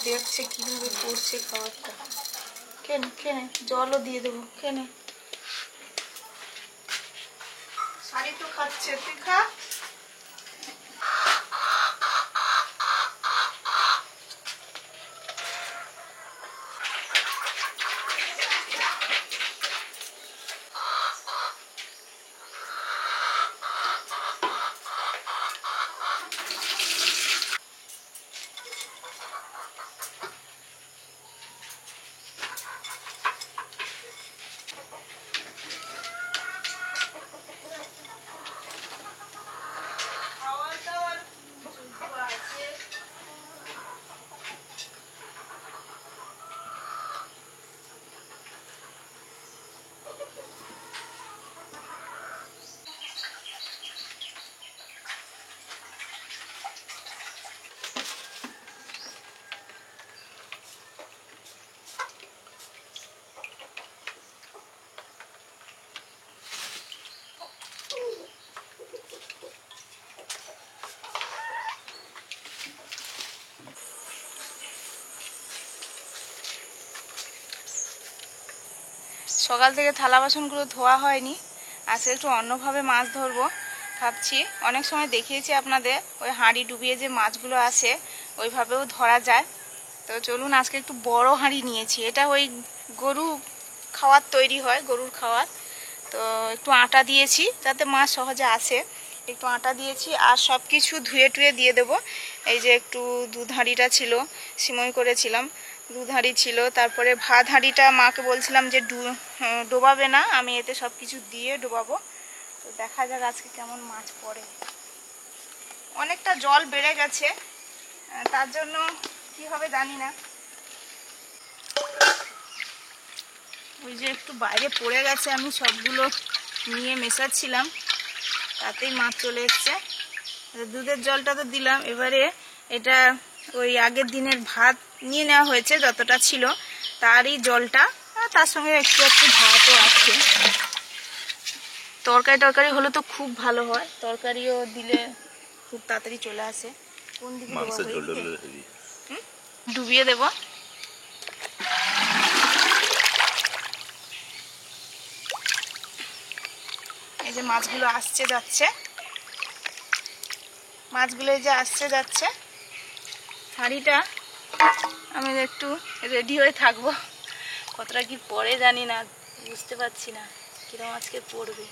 দেখছে কিভাবে করছে খাবারটা। খেনে খেনে জলও দিয়ে দেবো, খেনে। শাড়ি তো খাচ্ছে, তুই খা। সকাল থেকে থালা বাসনগুলো ধোয়া হয়নি, আজকে একটু অন্যভাবে মাছ ধরবো ভাবছি। অনেক সময় দেখিয়েছি আপনাদের ওই হাঁড়ি ডুবিয়ে যে মাছগুলো আসে ওইভাবেও ধরা যায়। তো চলুন আজকে একটু বড় হাঁড়ি নিয়েছি, এটা ওই গরু খাওয়ার তৈরি হয়, গরুর খাওয়ার। তো একটু আটা দিয়েছি যাতে মাছ সহজে আসে, একটু আটা দিয়েছি আর সব কিছু ধুয়ে টুয়ে দিয়ে দেবো। এই যে একটু দুধ হাঁড়িটা ছিল, সিমই করেছিলাম, দুধ হাঁড়ি ছিল। তারপরে ভাত হাঁড়িটা মাকে বলছিলাম যে ডোবাবে না, আমি এতে সব কিছু দিয়ে ডোবাবো। তো দেখা যাক আজকে কেমন মাছ পড়ে। অনেকটা জল বেড়ে গেছে, তার জন্য কি হবে জানি না। ওই যে একটু বাইরে পড়ে গেছে, আমি সবগুলো নিয়ে মেশাচ্ছিলাম, তাতেই মাছ চলে এসছে। দুধের জলটা তো দিলাম, এবারে এটা ওই আগের দিনের ভাত নিয়ে নেওয়া হয়েছে যতটা ছিল তারই জলটা, তার সঙ্গে একটু একটু ভাতও আছে। তরকারি হলে তো খুব ভালো হয়, তরকারিও দিলে খুব তাড়াতাড়ি চলে আসে। কোন দিকে ডুবিয়ে দেব। এই যে মাছগুলো আসছে যাচ্ছে, মাছগুলো এই যে আসছে যাচ্ছে। হাঁড়িটা আমি একটু রেডি হয়ে থাকবো, কতটা কি পড়ে জানি না, বুঝতে পারছি না কিরকম আজকে পড়বে।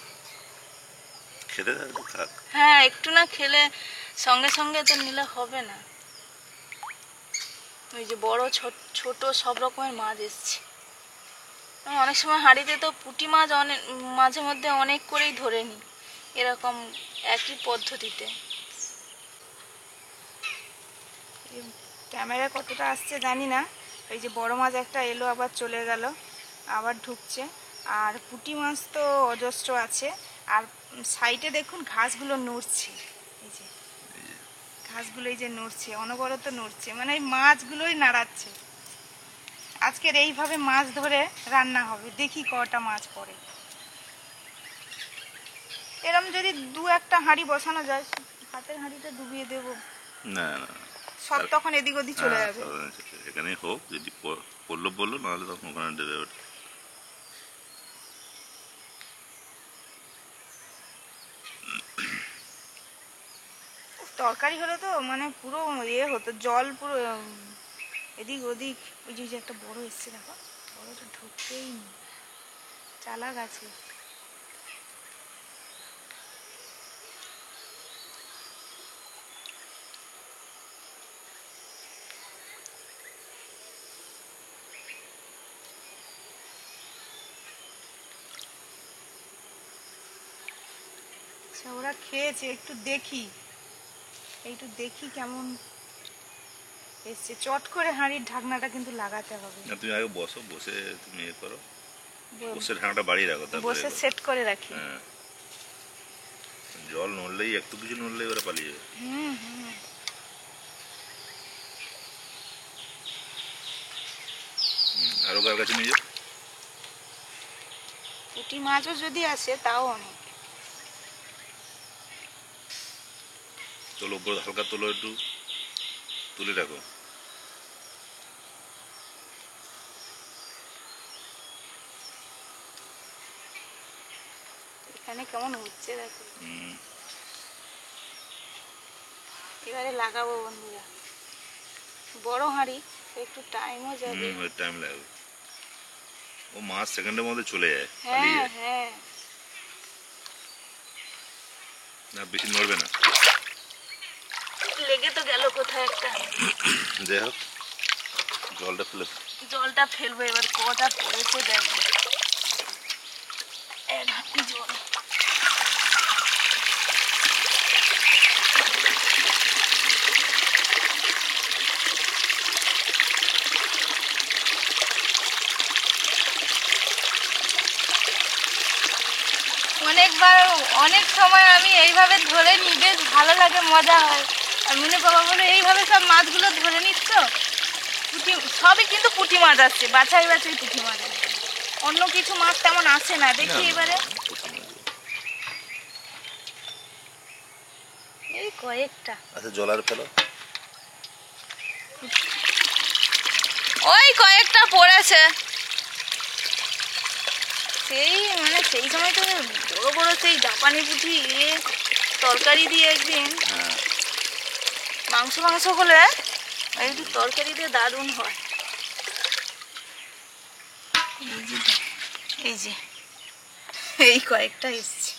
হ্যাঁ, একটু না খেলে সঙ্গে সঙ্গে তো নিলে হবে না। ওই যে বড় ছোট সব রকমের মাছ এসছে। অনেক সময় হাঁড়িতে তো পুঁটি মাছ অনেক মাঝে মধ্যে অনেক করেই ধরে নিই, এরকম একই পদ্ধতিতে। ক্যামেরা কতটা আসছে জানি না। এই যে বড় মাছ একটা এলো, আবার চলে গেল, আবার ঢুকছে। আর পুঁটি মাছ তো অজস্র আছে। আর সাইডে দেখুন ঘাসগুলো নড়ছে, এই যে ঘাসগুলো এই যে নড়ছে, অনবরত নড়ছে, মানে এই মাছগুলোই নাড়াচ্ছে। আজকের এইভাবে মাছ ধরে রান্না হবে, দেখি কটা মাছ পড়ে। এরম যদি দু একটা হাঁড়ি বসানো যায়, হাতের হাঁড়িটা ডুবিয়ে দেব না, সব তখন এদিক ওদিক চলে যাবে। এখানে হোক, যদি পড়লো বললো, নাহলে তখন ওখানে দেবে। তরকারি হলে তো মানে পুরো ইয়ে হতো, জল পুরো এদিক ওদিক। ওই যে একটা বড় এসছে, দেখো বড়টা ঢুকতেই নেই, চালা গাছে। আচ্ছা, ওরা খেয়েছে, একটু দেখি, একটু দেখি কেমন এসছে। চট করে হাঁড়ির ঢাকনাটা কিন্তু লাগাতে হবে। তুমি আগে বসো, বসে তুমি ইয়ে করো, বসে ঢাকনাটা বাড়িয়ে রাখো, বসে সেট করে রাখি। জল নড়লেই, একটু কিছু নড়লেই ওরা পালিয়ে যাবে। আরো কার কাছে নিয়ে যাও। পুঁটি মাছও যদি আসে তাও অনেক। তোলো উপরে, হালকা তোলো, একটু তুলে রাখো। উঠানে কেমন হচ্ছে দেখো। হুম, এবারে লাগাবো বন্ধুরা, বড় হাঁড়ি একটু টাইমও যাবে। টাইম লাগবে। ও মাছ সেকেন্ডের মধ্যে চলে যায়, পালিয়ে হ্যাঁ যায়। হ্যাঁ, না বেশি নড়বে না। লেগে তো গেল কোথায় একটা। যাই হোক, জলটা ফেলে জলটা ফেলবো এবার, কটা পড়েছে দেখো, এক হাঁটু জল। অনেকবার অনেক সময় আমি এইভাবে ধরে নিই, বেশ ভালো লাগে, মজা হয়। আর মিনু বাবা বলে এইভাবে সব মাছগুলো ধরে নিচ্ছ, পুঁটি সবই কিন্তু পুঁটি মাছ আসছে, বাছাই বাছাই পুঁটি মাছ আসছে, অন্য কিছু মাছ তেমন আসে না। দেখি না, এবারে এই কয়েকটা, আচ্ছা জল আর ফেলো। ওই কয়েকটা পড়েছে। সেই মানে সেই সময় তো বড় বড় সেই জাপানি পুঁটি তরকারি দিয়ে একদিন হ্যাঁ, মাংস মাংস হলে একটু তরকারি দিয়ে দারুণ হয়। এই যে এই কয়েকটা এসছে।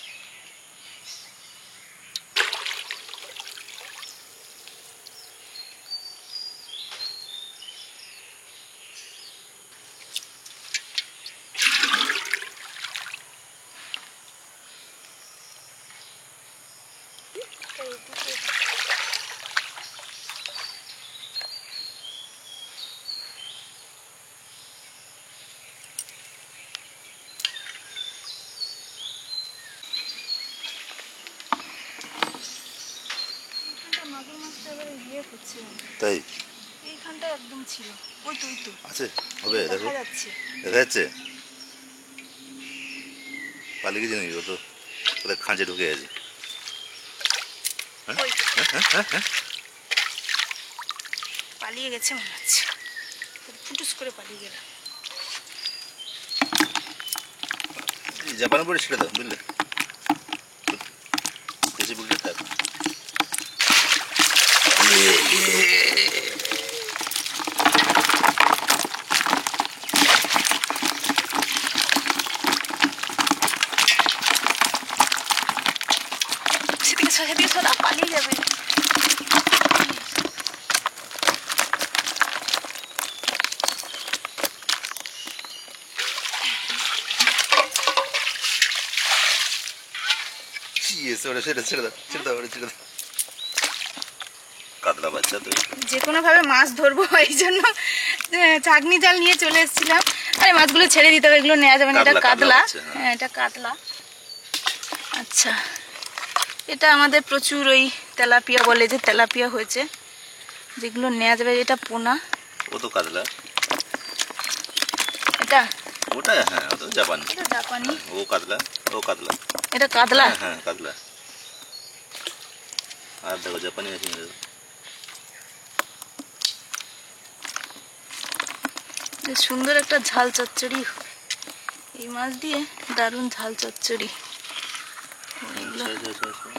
মাগুর মাছটা এবারে ইয়ে করছে, তাই এইখানটা একদম ছিল, ওই তো ওই তো আছে, হবে দেখো, দেখা যাচ্ছে। দেখা যাচ্ছে। পালিয়ে গেছে নাকি? ও তো কোথায় খাঁজে ঢুকে আছে। ওই তো, পালিয়ে গেছে মনে হচ্ছে, ফুটুস করে পালিয়ে গেল। জাপানের পরে ছেড়ে দাও, বুঝলে, বেশি বুঝলে থাক। সেদিকে সরা, পালিয়ে যাবে। ওটা ছেড়ে ছেড়ে দাও, ছেড়ে দাও, ওটা ছেড়ে দাও। কাতলা বাচ্চা তো। যে কোনোভাবে মাছ ধরবো এই জন্য চাকনি জাল নিয়ে চলে এসেছিলাম। আরে মাছগুলো ছেড়ে দিতে হবে, এগুলো নেওয়া যাবে না। এটা কাতলা, কাতলা কাতলা, বাচ্চা, হ্যাঁ। হ্যাঁ এটা কাতলা। আচ্ছা, এটা আমাদের প্রচুর ওই তেলাপিয়া বলে, যে তেলাপিয়া হয়েছে, যেগুলো নেওয়া যাবে। এটা পোনা, ও তো কাতলা। এটা ওটা হ্যাঁ, ও তো জাপানি। এটা জাপানি, ও কাতলা, ও কাতলা। এটা কাতলা। হ্যাঁ, হ্যাঁ কাতলা। আর দেখো জাপানি আছে, দেখো। বেশ সুন্দর একটা ঝাল চচ্চড়ি এই মাছ দিয়ে, দারুণ ঝাল চচ্চড়ি। এগুলো আচ্ছা, আচ্ছা, আচ্ছা।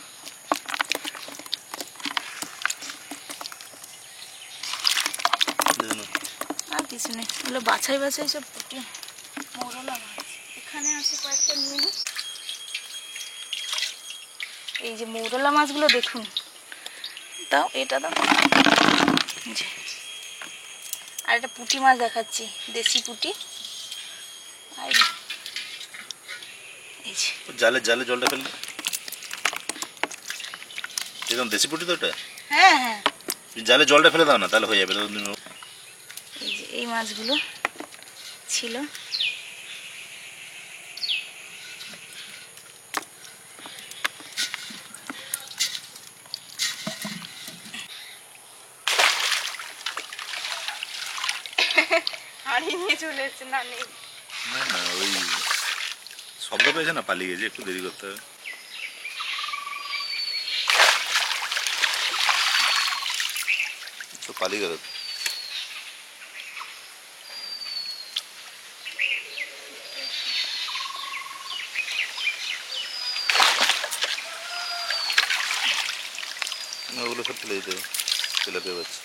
দেখো না। আর কিছু নেই, এগুলো বাছাই বাছাই সব পুঁটি মৌরলা মাছ। এখানে আছে কয়েকটা নিয়ে নিই। এই যে মৌরলা মাছগুলো দেখুন, দাও এটা দাও। এই যে, আর একটা পুঁটি মাছ দেখাচ্ছি, দেশি পুঁটি। আর এই যে জালে জালে জলটা ফেললে একদম দেশি পুঁটি তো ওটা। হ্যাঁ হ্যাঁ, জালে জলটা ফেলে দাও না, তাহলে হয়ে যাবে। এই যে এই মাছগুলো ছিল। হারিয়ে নিয়ে চলে এসছে, না নেই। না না, ওই শব্দ পেয়েছে না, পালিয়ে গেছে, একটু দেরি করতে হবে। তো পালিয়ে গেল। মাছগুলো সব ফেলে দিতে হবে, তেলাপিয়া বাচ্চা।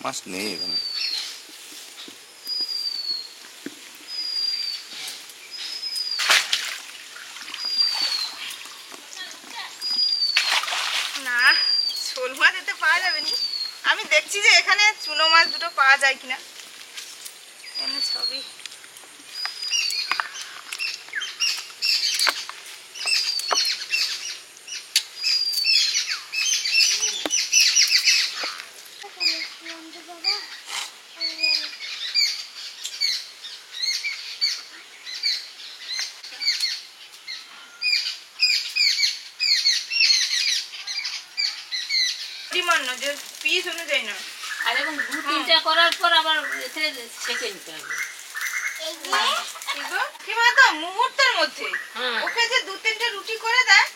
মাছ নেই এখানে। না, শোল মাছ এতে পাওয়া যাবে নি। আমি দেখছি যে এখানে চুনো মাছ দুটো পাওয়া যায় কিনা। এনে ছবি পরিমাণ না, যে পিস অনুযায়ী না। আর এবং 2-3টা করার পর আবার এতে ছেঁকে নিতে হবে। কি বলতো, মুহূর্তের মধ্যে ওকে যে 2-3টে রুটি করে দেয়,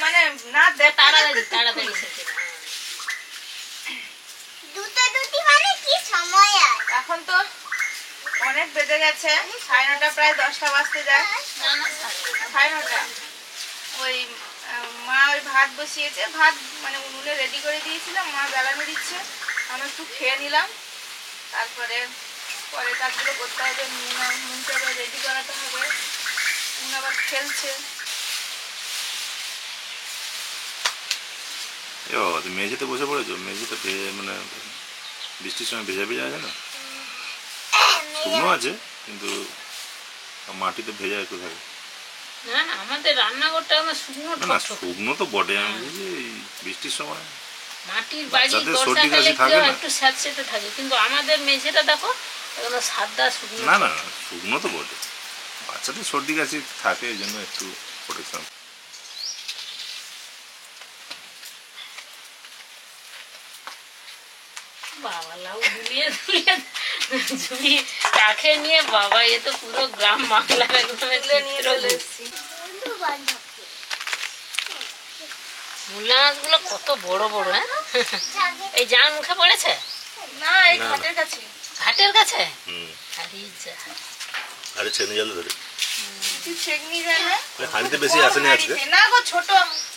মানে না দেয় তাড়াতাড়ি তাড়াতাড়ি ছেঁকে দেয়। দুটি মানে কি সময় আর এখন তো অনেক বেজে গেছে, 9:30 প্রায় 10টা বাজতে যায়। না না 9:30 ওই মা ওই ভাত বসিয়েছে, ভাত মানে উনুনে রেডি করে দিয়েছিলাম, মা জ্বালানি দিচ্ছে, আমি একটু খেয়ে নিলাম। তারপরে পরে কাজগুলো করতে হবে, মুনকে আবার রেডি করাতে হবে, মুন আবার খেলছে। এ বাবা, তুমি মেঝেতে বসে পড়েছো? মেঝেতে মানে বৃষ্টির সময় ভেজা ভেজা আছে না, শুকনো আছে কিন্তু মাটিতে ভেজা একটু থাকে। না না, আমাদের রান্নাঘরটা আমার শুকনো না না, ঠকঠকে। শুকনো তো বটে, আমি বলছি যে এই বৃষ্টির সময় মাটির বাড়ি বাচ্চাদের সর্দি বর্ষাকালে কাশি থাকে না? একটু স্যাঁতসেঁতে থাকে, কিন্তু আমাদের মেঝেটা দেখো একদম সাদা শুকনো। না না, শুকনো তো বটে, বাচ্চাদের সর্দি কাশি থাকে, এই জন্য একটু প্রোটেকশন। বাবা লাউ ধুলিয়ে ধুলিয়ে ঝুড়ি কাকে নিয়ে, বাবা এ তো পুরো গ্রাম বাংলার একদম বন্ধু বান্ধবকে মূলা মাছগুলো কত বড় বড়। হ্যাঁ, এই জান মুখে পড়েছে না, এই না, ঘাটের কাছে। ঘাটের কাছে। হুম, আরে যা, আরে ছেনে জলে ধরে তুই ছেঁকনি যায় না? হাঁড়িতে বেশি আসেনি আজকে। না গো, ছোট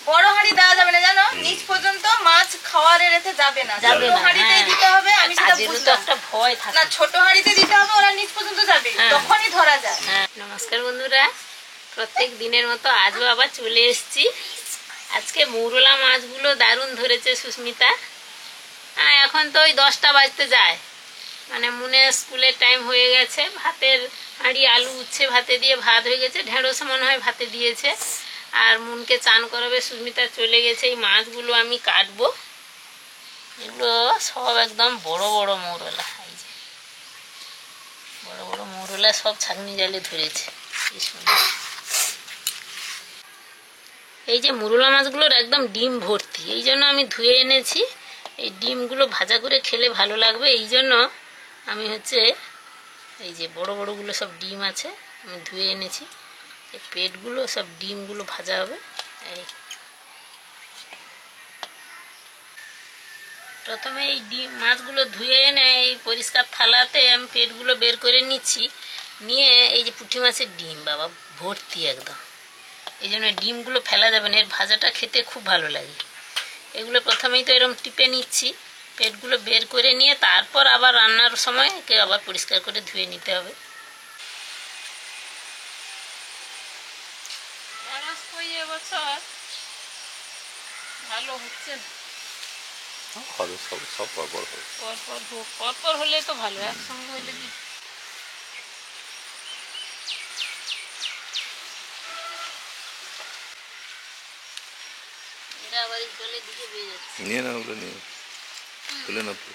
বড় হাঁড়ি দেওয়া যাবে না, জানো? নিচ পর্যন্ত মাছ খাওয়ারে রেখে যাবে না, যাবে ছোট না, হাঁড়িতেই হ্যাঁ। দিতে হবে। আমি সেটা কাজেরও তো বুঝলাম একটা ভয় থাকে। না, ছোট হাঁড়িতে দিতে হবে, ওরা নিচ পর্যন্ত যাবে, হ্যাঁ। তখনই ধরা যায়। হ্যাঁ, নমস্কার বন্ধুরা, প্রত্যেক দিনের মতো আজও আবার চলে এসেছি। আজকে মৌরলা মাছগুলো দারুণ ধরেছে সুস্মিতা। হ্যাঁ, এখন তো ওই 10টা বাজতে যায়, মানে মুনের স্কুলের টাইম হয়ে গেছে। ভাতের হাঁড়ি আলু উচ্ছে ভাতে দিয়ে ভাত হয়ে গেছে, ঢেঁড়স মনে হয় ভাতে দিয়েছে, আর মুনকে চান করাবে। সুস্মিতা চলে গেছে। এই মাছগুলো আমি কাটবো। এগুলো সব একদম বড় বড় মৌরলা, এই যে বড় বড় মৌরলা, সব ছাঁকনি জালে ধরেছে। কি সুন্দর। এই যে মুরলা মাছগুলোর একদম ডিম ভর্তি, এই জন্য আমি ধুয়ে এনেছি। এই ডিমগুলো ভাজা করে খেলে ভালো লাগবে, এই জন্য আমি এই যে বড় বড়গুলো সব ডিম আছে, আমি ধুয়ে এনেছি। এই পেটগুলো সব ডিমগুলো ভাজা হবে। এই প্রথমে এই ডিম মাছগুলো ধুয়ে এনে এই পরিষ্কার থালাতে আমি পেটগুলো বের করে নিচ্ছি, নিয়ে এই যে পুঁটি মাছের ডিম বাবা ভর্তি একদম, এই জন্য ডিমগুলো ফেলা যাবে না, এর ভাজাটা খেতে খুব ভালো লাগে। এগুলো প্রথমেই তো এরকম টিপে নিচ্ছি, পেটগুলো বের করে নিয়ে তারপর আবার রান্নার সময় একে আবার পরিষ্কার করে ধুয়ে নিতে হবে। এবছর ভালো হচ্ছে না, হবে সব সব পরপর হবে। পরপর হোক, পরপর হলে তো ভালো, একসঙ্গে হলে কি। এরা আবার এই জলের দিকে বেয়ে যাচ্ছে। নিয়ে না, ওগুলো নিয়ে তুলে না তো।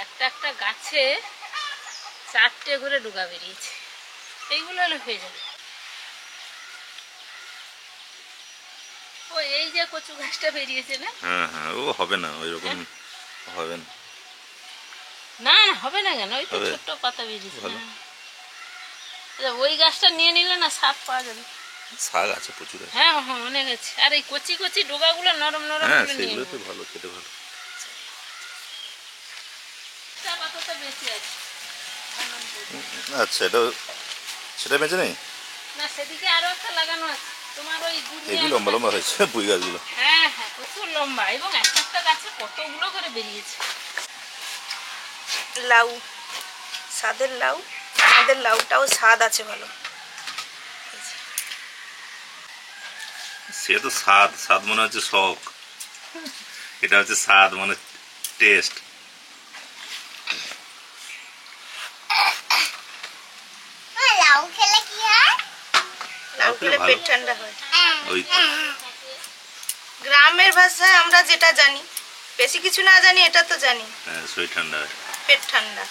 একটা একটা গাছে 4টে করে ডুগা বেরিয়েছে, এইগুলো হলে হয়ে যাবে। ওই এই যে কচু ঘাসটা বেরিয়েছে না? হ্যাঁ হ্যাঁ, ও হবে না ওই রকম, হবে না। না না, হবে না কেন, ওই তো হবে। ছোট্ট পাতা বেরিয়েছে। ভালো। হ্যাঁ। আচ্ছা, ওই গাছটা নিয়ে নিলে না শাক পাওয়া যাবে। শাক আছে প্রচুর আছে। হ্যাঁ হ্যাঁ, অনেক আছে। আর এই কচি কচি ডোগাগুলো নরম নরম হ্যাঁ গুলো নিয়ে সেগুলো নেবো। তো ভালো, খেতে ভালো। চা পাতা তো বেশি আছে। আচ্ছা, এটা সেটা বেঁচে নেই। না, সেদিকে আরো একটা লাগানো আছে তোমার, ওই দুনিয়া হেভি লম্বা লম্বা হয়েছে পুঁই গাছগুলো। হ্যাঁ হ্যাঁ, প্রচুর লম্বা, এবং একটা একটা গাছে কতগুলো করে বেরিয়েছে। লাউ, স্বাদের লাউ, আমাদের লাউটাও স্বাদ আছে ভালো। সে তো স্বাদ, স্বাদ মনে হচ্ছে শখ, এটা হচ্ছে স্বাদ মানে টেস্ট। লাউ খেলে কি হয়? লাউ খেলে ভালো। পেট ঠান্ডা হয়। ওই তো। গ্রামের ভাষায় আমরা যেটা জানি, বেশি কিছু না জানি, এটা তো জানি, হ্যাঁ, শরীর ঠান্ডা হয়। পেট ঠান্ডা।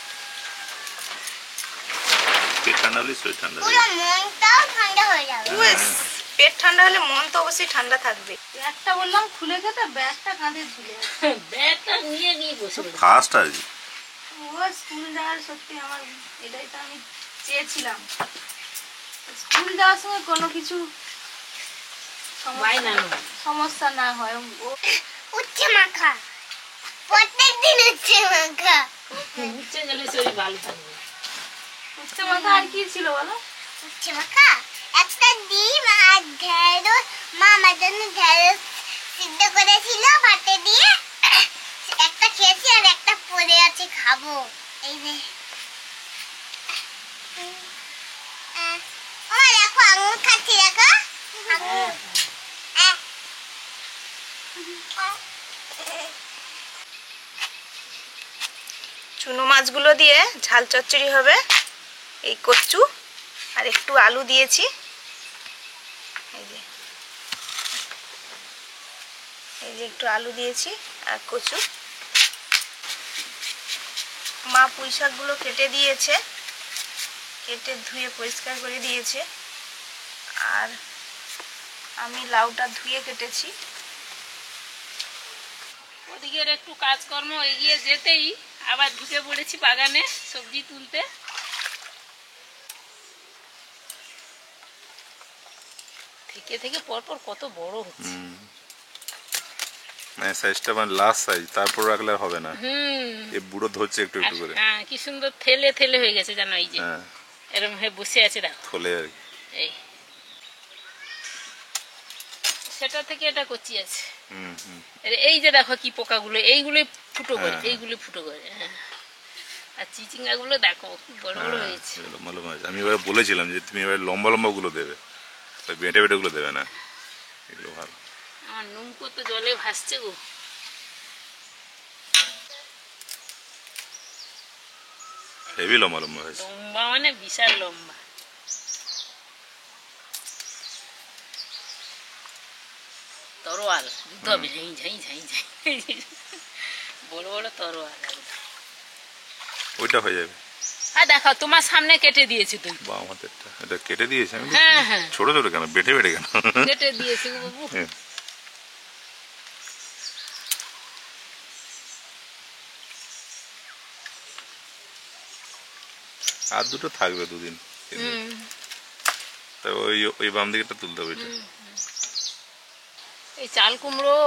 পেট ঠান্ডা হলে শরীর ঠান্ডা হয়। পুরো মনটাও ঠান্ডা হয়ে যাবে। ব্যাস, পেট ঠান্ডা হলে মন তো অবশ্যই ঠান্ডা থাকবে। ব্যাগটা বললাম খুলে খেতে, ব্যাগটা কাঁধে ঝুলে আছে। ব্যাগটা নিয়ে নিয়ে বসে পড়েছে। ফার্স্ট আর কি। ও স্কুল যাওয়ার সত্যি আমার এটাই তো আমি চেয়েছিলাম, স্কুল যাওয়ার সময় কোনো কিছু বায়না নয়। সমস্যা না হয়। ও উচ্ছে মাখা, প্রত্যেকদিন উচ্ছে মাখা। উঠছে গেলে শরীর ভালো থাকবে। উচ্ছে মাথা আর কি ছিল বলো? উচ্ছে মাখা, একটা ডিম আর ঢেঁড়স, মা আমার জন্য ঢেঁড়স সিদ্ধ করেছিল ভাতে দিয়ে, একটা খেয়েছি আর একটা পড়ে আছে, খাবো। এই যে ও দেখো আঙুর খাচ্ছি, দেখো আঙুর। চুনো মাছগুলো দিয়ে ঝাল চচ্চড়ি হবে। এই কচু আর একটু আলু দিয়েছি, এই যে একটু আলু দিয়েছি আর কচু। মা পুঁই শাকগুলো কেটে দিয়েছে, কেটে ধুয়ে পরিষ্কার করে দিয়েছে, আর আমি লাউটা ধুয়ে কেটেছি। ওদিকের একটু কাজকর্ম এগিয়ে যেতেই আবার ঢুকে পড়েছি বাগানে সবজি তুলতে। থেকে থেকে পরপর কত বড় হচ্ছে। মানে সাইজটা মানে লাস্ট সাইজ, তারপর রাখলে আর হবে না। হুম। এই বুড়ো ধরছে একটু একটু করে। হ্যাঁ, কি সুন্দর থেলে থেলে হয়ে গেছে জানো, এই যে হ্যাঁ, এরকম হয়ে বসে আছে দেখো। থলে আর কি। এই সেটা থেকে এটা কচি আছে। এই যে দেখো কি পোকাগুলো, এইগুলোই ফুটো করে, হ্যাঁ। এইগুলো ফুটো করে। হ্যাঁ, আর চিচিঙ্গা গুলো দেখো কি বড় বড় হ্যাঁ, হয়েছে। এগুলো ভালো মাছ। আমি এবার বলেছিলাম যে তুমি এবার লম্বা লম্বা গুলো দেবে, ওই বেঁটে বেঁটে গুলো দেবে না, এগুলো ভালো। আমার নৌকো তো জলে ভাসছে গো। হেভি লম্বা লম্বা হয়েছে। লম্বা মানে বিশাল লম্বা। তরোয়াল যুদ্ধ হবে, ঝাই ঝাই ঝাই ঝাই, বড় বড় তরোয়াল। ওইটা হয়ে যাবে। আর দেখো তোমার সামনে কেটে দিয়েছি তুই। বাম হাতেরটা এটা কেটে দিয়েছে আমি। হ্যাঁ হ্যাঁ, ছোট ছোট কেন, বেটে বেটে কেন? কেটে দিয়েছি গো বাবু। হ্যাঁ। আর দুটো থাকবে দুদিন, হুম। তা ওই ওই বাম দিকেটা তুলতে হবে এটা। এই চাল কুমড়ো,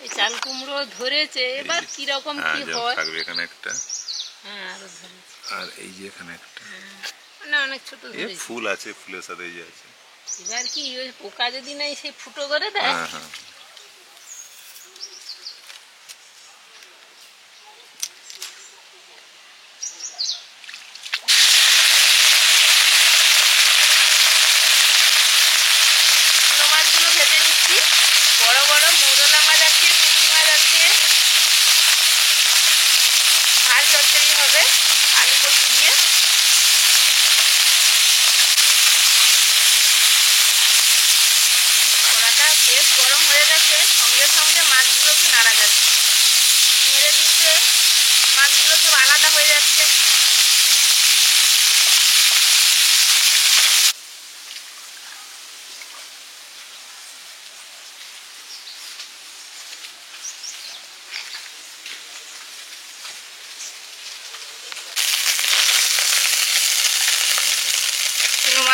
এই চাল কুমড়ো ধরেছে, এবার কিরকম হ্যাঁ, কি যেমন হয়। থাকবে এখানে একটা, হ্যাঁ, আরো ধরেছে, আর এই যে এখানে একটা। মানে অনেক ছোট এ ধরেছে। ফুল আছে, ফুলের সাথে এই যে আছে। এবার কি ওই পোকা যদি নাই সেই ফুটো করে দেয়। হ্যাঁ হ্যাঁ। চুনো মাছগুলো ভেজে নিচ্ছি। বড় বড় মৌরলা মাছ আছে, পুঁটি মাছ আছে। ঝাল চচ্চড়ি হবে আলু কচু দিয়ে। কড়াটা বেশ গরম হয়ে গেছে, সঙ্গে সঙ্গে মাছগুলোকে নাড়া যাচ্ছে, নেড়ে দিচ্ছে, মাছগুলো সব আলাদা হয়ে যাচ্ছে।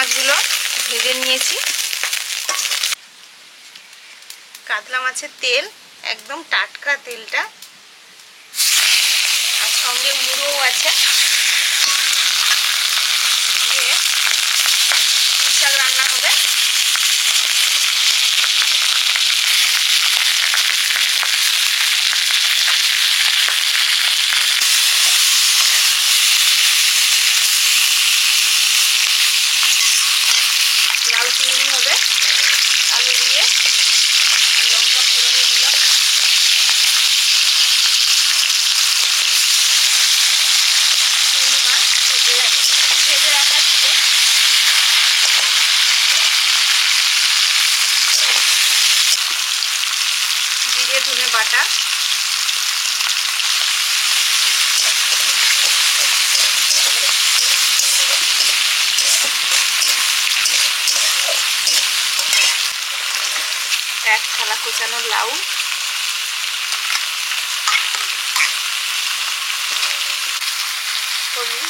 মাছগুলো ভেজে নিয়েছি। কাতলা মাছের তেল একদম টাটকা তেলটা, আর সঙ্গে মুড়োও আছে। দিয়ে পুঁই শাক রান্না হবে। লাউ চিংড়ি হবে, আলু দিয়ে লঙ্কা ফোড়নে দিলাম। চিংড়ি মাছ ভেজে রাখা ছিল। জিরে ধনে বাটা, এক থালা কুচানো লাউ, হলুদ,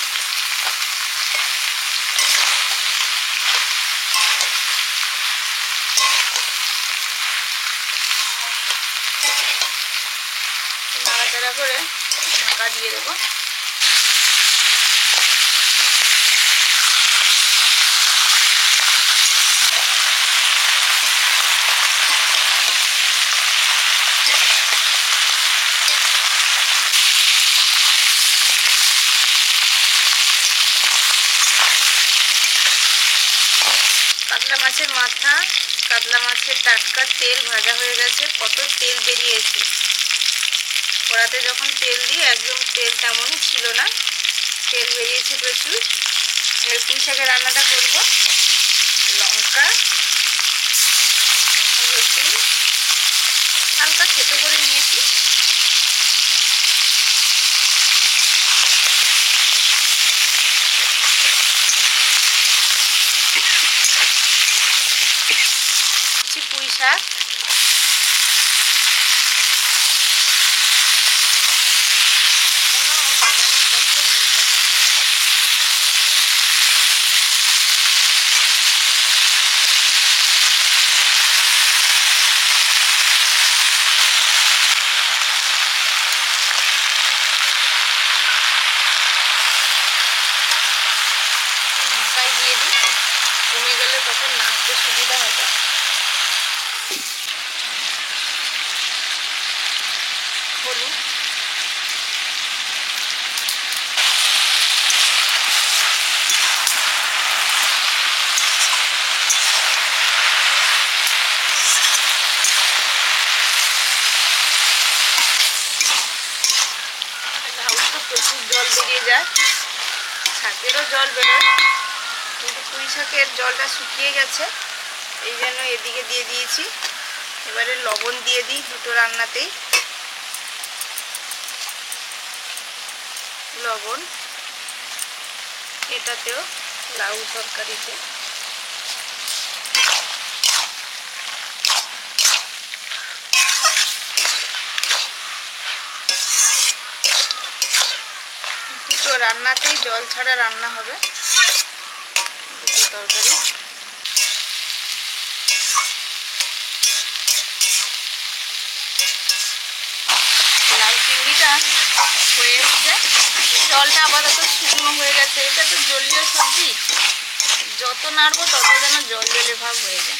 নাড়াচাড়া করে ঢাকা দিয়ে দেবো। কাতলা মাছের মাথা, কাতলা মাছের টাটকা তেল ভাজা হয়ে গেছে। কত তেল বেরিয়েছে কড়াতে, যখন তেল দিই একদম তেল তেমনই ছিল না, তেল বেরিয়েছে প্রচুর। এবার পুঁই শাকের রান্নাটা করবো। লঙ্কা, রসুন হালকা থেতো করে নিয়েছি। পুঁই শাক, ঢাকায় দিয়ে দিই, কমে গেলে তখন নাড়তে সুবিধা হবে। হলুদ, লাউটা প্রচুর জল বেরিয়ে যায়, শাকেরও জল বেরোয়, কিন্তু পুঁই শাকের জলটা শুকিয়ে গেছে, এই জন্য এদিকে দিয়ে দিয়েছি। এবারে লবণ দিয়ে দিই দুটো রান্নাতেই। লবণ এটাতেও, লাউ তরকারিতে। দুটো রান্নাতেই জল ছাড়া রান্না হবে, দুটো তরকারি। লাউ চিংড়িটা হয়ে এসছে, জলটা আপাতত শুকনো হয়ে গেছে। এটা তো জলীয় সবজি, যত নাড়বো তত যেন জল জলে ভাব হয়ে যায়।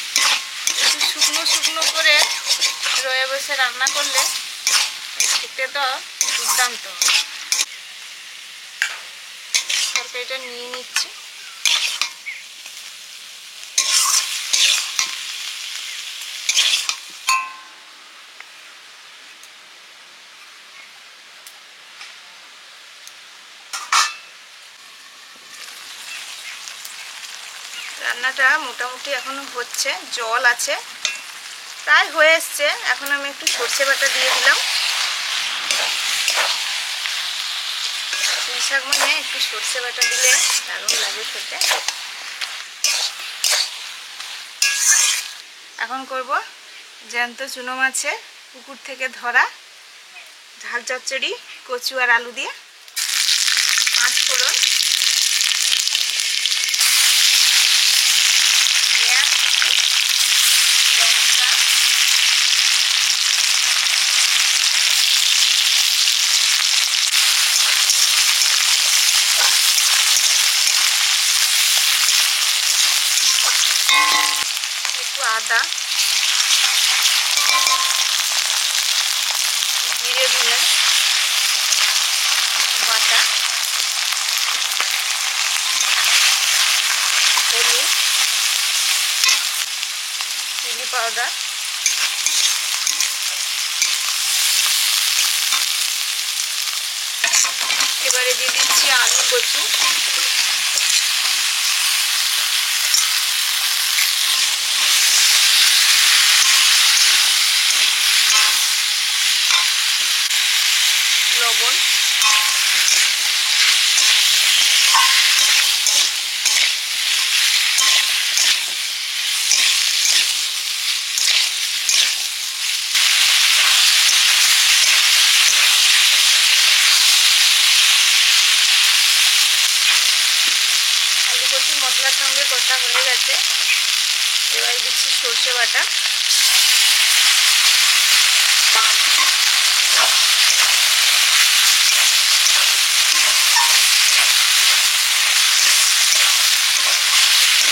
একটু শুকনো শুকনো করে রয়ে বসে রান্না করলে খেতে তো দুর্দান্ত। তরকারিটা নিয়ে নিচ্ছি। রান্নাটা মোটামুটি এখনো হচ্ছে, জল আছে, প্রায় হয়ে এসছে। এখন আমি একটু সর্ষে বাটা দিয়ে দিলাম। পুঁই শাক মানে একটু সর্ষে বাটা দিলে দারুণ লাগে খেতে। এখন করব জ্যান্ত চুনো মাছের পুকুর থেকে ধরা ঝাল চচ্চড়ি, কচু আর আলু দিয়ে। পাঁচ ফোড়ন, আদা, জিরে দিলেন বাটা, হলুদ, চিলি পাউডার, এবারে দিয়ে দিচ্ছি আলু কচু, লবণ, আলু কচু মশলার সঙ্গে কষা হয়ে গেছে। এবার দিচ্ছি সর্ষে বাটা,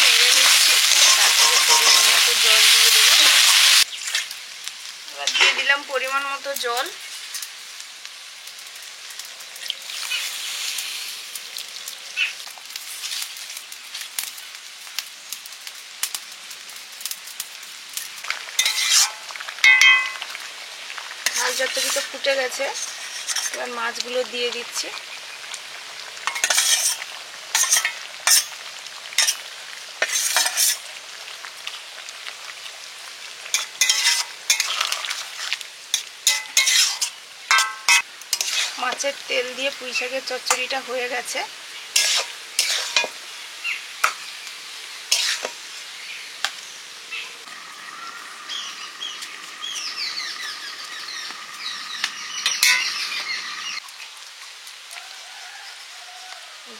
নেড়ে নিচ্ছি। তারপরে পরিমাণ মতো জল দিয়ে দেবো। এবার দিয়ে দিলাম পরিমাণ মতো জল। মাছ যতটুকু ফুটে গেছে, এবার মাছগুলো দিয়ে দিচ্ছি। মাছের তেল দিয়ে পুঁই শাকের চচ্চড়িটা হয়ে গেছে।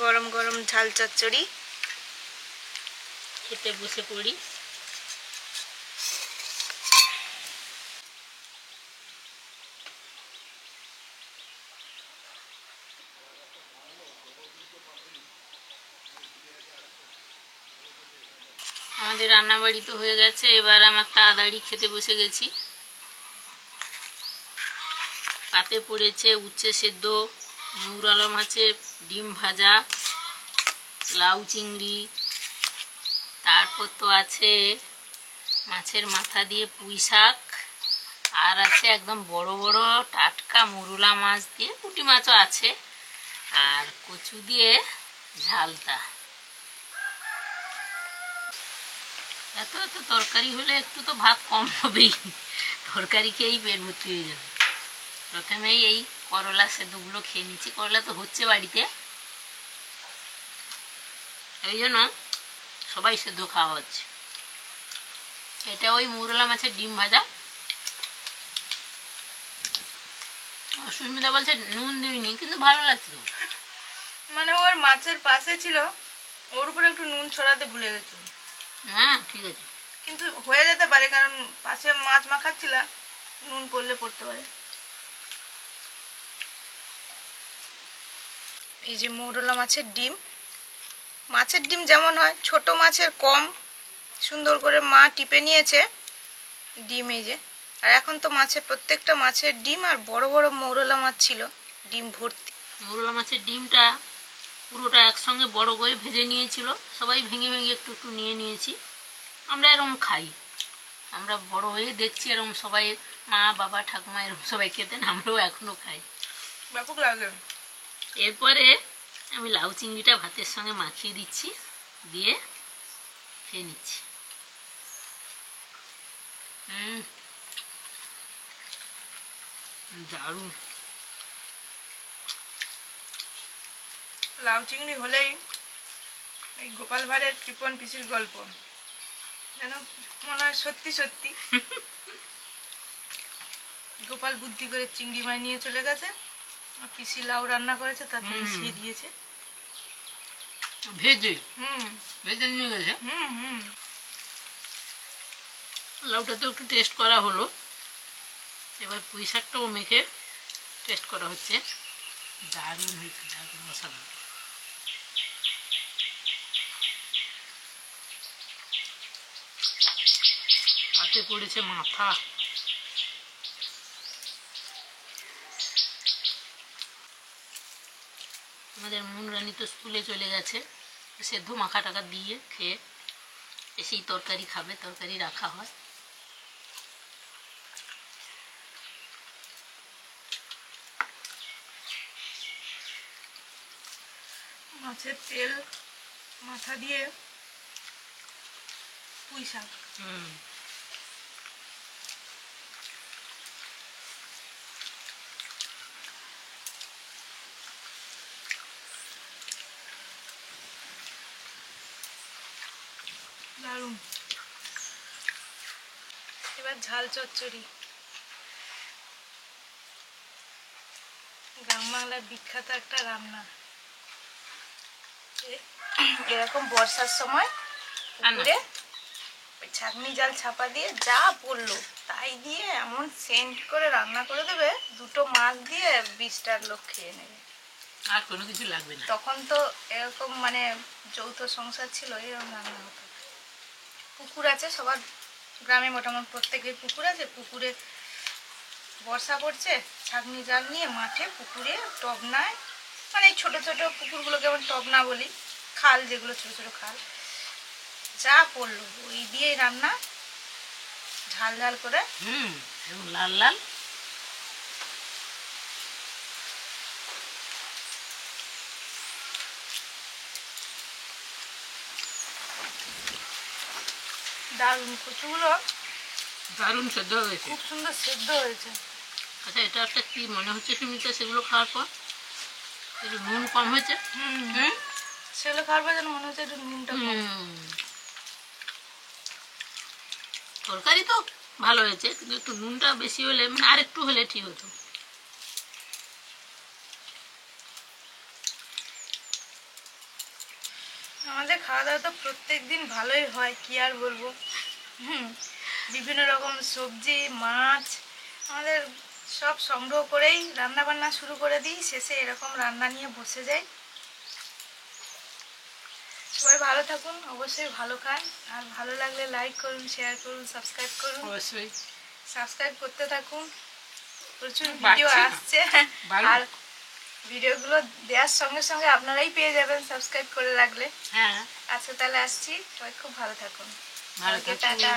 গরম গরম ঝাল চচ্চড়ি, খেতে বসে পড়ি। আমাদের রান্নাবাড়ি তো হয়ে গেছে, এবার আমার তাড়াতাড়ি খেতে বসে গেছি। পাতে পড়েছে উচ্ছে সেদ্ধ, মৌরলা মাছের ডিম ভাজা, লাউ চিংড়ি, তারপর তো আছে মাছের মাথা দিয়ে পুঁই শাক, আর আছে একদম বড় বড় টাটকা মৌরলা মাছ দিয়ে পুঁটি মাছও আছে, আর কচু দিয়ে ঝালটা। এত এত তরকারি হলে একটু তো ভাত কম হবেই, তরকারি খেয়েই পেট ভর্তি হয়ে যাবে। প্রথমেই এই করলা সেদ্ধগুলো খেয়ে নিচ্ছি। করলা তো হচ্ছে বাড়িতে, এই জন্য সবাই সেদ্ধ খাওয়া হচ্ছে। এটা ওই মৌরলা মাছের ডিম ভাজা। সুস্মিতা বলছে নুন দিইনি, কিন্তু ভালো লাগছিল। মানে ওর মাছের পাশে ছিল, ওর উপরে একটু নুন ছড়াতে ভুলে গেছি। হ্যাঁ ঠিক আছে, কিন্তু হয়ে যেতে পারে, কারণ পাশে মাছ মাখাচ্ছিল, নুন পড়লে পড়তে পারে। এই যে মৌরলা মাছের ডিম, মাছের ডিম যেমন হয় ছোট মাছের কম সুন্দর করে মা টিপে নিয়েছে ডিম। এই যে, আর এখন তো মাছের প্রত্যেকটা মাছের ডিম, আর বড় বড় মৌরলা মাছ ছিল ডিম ভর্তি। মৌরলা মাছের ডিমটা পুরোটা একসঙ্গে বড় করে ভেজে নিয়েছিল, সবাই ভেঙে ভেঙে একটু একটু নিয়ে নিয়েছি। আমরা এরকম খাই, আমরা বড় হয়ে দেখছি এরকম সবাই, মা বাবা ঠাকুমা এরকম সবাই খেতেন, আমরাও এখনো খাই, ব্যাপক লাগে। এরপরে আমি লাউ চিংড়িটা ভাতের সঙ্গে মাখিয়ে দিচ্ছি, দিয়ে খেয়ে নিচ্ছি। দারুণ। লাউ চিংড়ি হলেই এই গোপাল ভাঁড়ের কৃপন পিসির গল্প যেন মনে হয় সত্যি সত্যি। গোপাল বুদ্ধি করে চিংড়ি মাছ নিয়ে চলে গেছে, আর পিসি লাউ রান্না করেছে, তাতে মিশিয়ে দিয়েছে। ভেজে হুম ভেজে নিয়ে গেছে। হুম হুম লাউটা তো একটু টেস্ট করা হলো, এবার পুঁই শাকটাও মেখে টেস্ট করা হচ্ছে। দারুণ হয়েছে, দারুণ মশলা। উঠে পড়েছে মাথা। আমাদের মুনরানি তো স্কুলে চলে গেছে, সেদ্ধ মাখা টাকা দিয়ে খেয়ে এসেই তরকারি খাবে, তরকারি রাখা হয়। মাছের তেল মাথা দিয়ে পুঁই শাক, দারুণ। এবার ঝাল চচ্চড়ি, গ্রাম বাংলার বিখ্যাত একটা রান্না। এরকম বর্ষার সময় পুকুরে ওই ছাঁকনি জাল ছাপা দিয়ে যা পড়লো তাই দিয়ে এমন সেন্ট করে রান্না করে দেবে, দুটো মাছ দিয়ে 20টার লোক খেয়ে নেবে। আর কোনো কিছু লাগবে না। তখন তো এরকম মানে যৌথ সংসার ছিল, এরকম রান্না হতো। পুকুর আছে সবার গ্রামে, মোটামুটি প্রত্যেকের পুকুর আছে। পুকুরে বর্ষা পড়ছে, ছাঁকনি জাল নিয়ে মাঠে পুকুরে টবনায়, মানে এই ছোটো ছোটো পুকুরগুলোকে যেমন টবনা বলি, খাল যেগুলো ছোটো ছোটো খাল, যা পড়লো ওই দিয়েই রান্না, ঝাল ঝাল করে। এবং লাল লাল। দারুণ, কচুগুলো দারুণ সেদ্ধ হয়েছে। খুব সুন্দর সেদ্ধ হয়েছে। আচ্ছা, এটা একটা কি মনে হচ্ছে সুমিতা সেগুলো খাওয়ার পর? একটু নুন কম হয়েছে। সেগুলো খাওয়ার পর যেন মনে হচ্ছে একটু নুনটা কম। তরকারি তো ভালো হয়েছে, কিন্তু একটু নুনটা বেশি হলে, মানে আর একটু হলে ঠিক হতো। আমাদের খাওয়া দাওয়া তো প্রত্যেক দিন ভালোই হয়, কি আর বলবো। বিভিন্ন রকম সবজি মাছ আমাদের সব সংগ্রহ করেই রান্না বান্না শুরু করে দিই, শেষে এরকম রান্না নিয়ে বসে যাই। সবাই ভালো থাকুন, অবশ্যই ভালো খান, আর ভালো লাগলে লাইক করুন, শেয়ার করুন, সাবস্ক্রাইব করুন। অবশ্যই সাবস্ক্রাইব করতে থাকুন, প্রচুর বাড়ছে ভিডিও না। আসছে। ভালো। আর ভিডিওগুলো দেওয়ার সঙ্গে সঙ্গে আপনারাই পেয়ে যাবেন সাবস্ক্রাইব করে রাখলে। হ্যাঁ, আচ্ছা তাহলে আসছি, সবাই খুব ভালো থাকুন। ভালো কালকে থাকুন। টাটা।